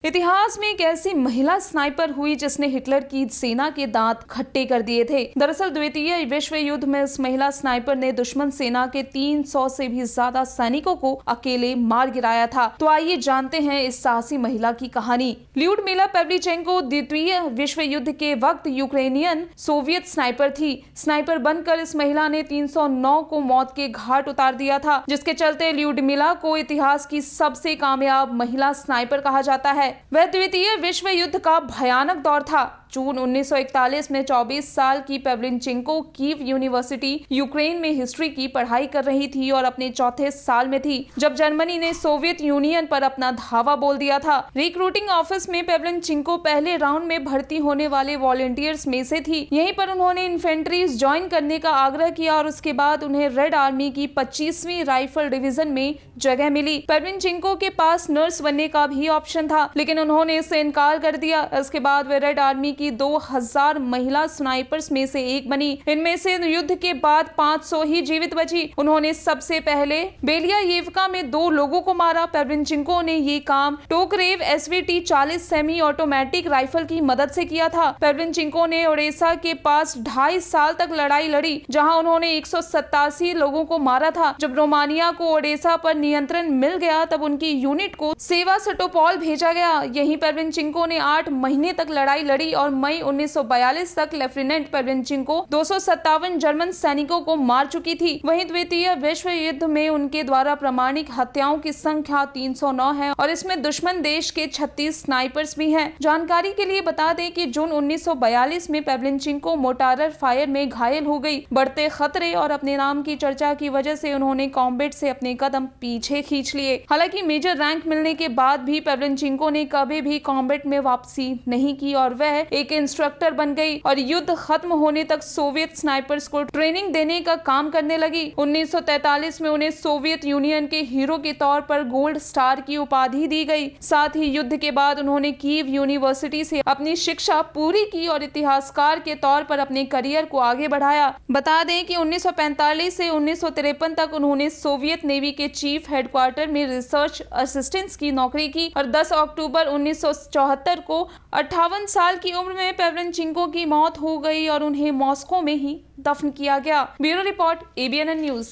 इतिहास में एक ऐसी महिला स्नाइपर हुई जिसने हिटलर की सेना के दांत खट्टे कर दिए थे। दरअसल द्वितीय विश्व युद्ध में इस महिला स्नाइपर ने दुश्मन सेना के 300 से भी ज्यादा सैनिकों को अकेले मार गिराया था। तो आइए जानते हैं इस साहसी महिला की कहानी। ल्यूडमिला पवलीचेंको द्वितीय विश्व युद्ध के वक्त यूक्रेनियन सोवियत स्नाइपर थी। स्नाइपर बनकर इस महिला ने 309 को मौत के घाट उतार दिया था, जिसके चलते ल्यूडमिला को इतिहास की सबसे कामयाब महिला स्नाइपर कहा जाता है। वह द्वितीय विश्व युद्ध का भयानक दौर था। जून 1941 में 24 साल की पवलीचेंको कीव यूनिवर्सिटी यूक्रेन में हिस्ट्री की पढ़ाई कर रही थी और अपने चौथे साल में थी जब जर्मनी ने सोवियत यूनियन पर अपना धावा बोल दिया था। रिक्रूटिंग ऑफिस में पवलीचेंको पहले राउंड में भर्ती होने वाले वॉलंटियर्स में से थी। यहीं पर उन्होंने इन्फेंट्री ज्वाइन करने का आग्रह किया और उसके बाद उन्हें रेड आर्मी की 25वीं राइफल डिवीजन में जगह मिली। पवलीचेंको के पास नर्स बनने का भी ऑप्शन था, लेकिन उन्होंने इससे इनकार कर दिया। इसके बाद वे रेड आर्मी की 2000 महिला स्नाइपर्स में से एक बनी। इनमें से युद्ध के बाद 500 ही जीवित बची। उन्होंने सबसे पहले बेलियायेवका में 2 लोगों को मारा। पवलीचेंको ने ये काम Tokarev SVT 40 semi automatic rifle की मदद से किया था। पवलीचेंको ने ओडेसा के पास 2.5 साल तक लड़ाई लड़ी, जहां उन्होंने 187 लोगों को मारा था। जब रोमानिया को ओडेसा पर नियंत्रण मिल गया तब उनकी यूनिट को सेवास्टोपोल भेजा गया। यहीं पवलीचेंको ने 8 महीने तक लड़ाई लड़ी और मई 1942 तक लेफ्टिनेंट पवलीचेंको 257 जर्मन सैनिकों को मार चुकी थी। वहीं द्वितीय विश्व युद्ध में उनके द्वारा प्रमाणिक हत्याओं की संख्या 309 है और इसमें दुश्मन देश के 36 स्नाइपर्स भी हैं। जानकारी के लिए बता दें कि जून 1942 में पवलीचेंको मोर्टार फायर में घायल हो गई। बढ़ते खतरे और अपने नाम की चर्चा की वजह से उन्होंने कॉम्बैट से अपने कदम पीछे खींच लिए। हालांकि मेजर रैंक मिलने के बाद भी पवलीचेंको ने कभी भी कॉम्बैट में वापसी नहीं की और वह एक इंस्ट्रक्टर बन गई और युद्ध खत्म होने तक सोवियत स्नाइपर्स को ट्रेनिंग देने का काम करने लगी। 1943 में उन्हें सोवियत यूनियन के हीरो के तौर पर गोल्ड स्टार की उपाधि दी गई। साथ ही युद्ध के बाद उन्होंने कीव यूनिवर्सिटी से अपनी शिक्षा पूरी की और इतिहासकार के तौर पर अपने करियर को आगे बढ़ाया। बता दें कि 1945 से 1953 तक उन्होंने सोवियत नेवी के चीफ हेडक्वार्टर में रिसर्च असिस्टेंट की नौकरी की और 10 अक्टूबर 1974 को 58 साल की उम्र में पवलीचेंको की मौत हो गई और उन्हें मॉस्को में ही दफन किया गया। Bureau report, ABNN news.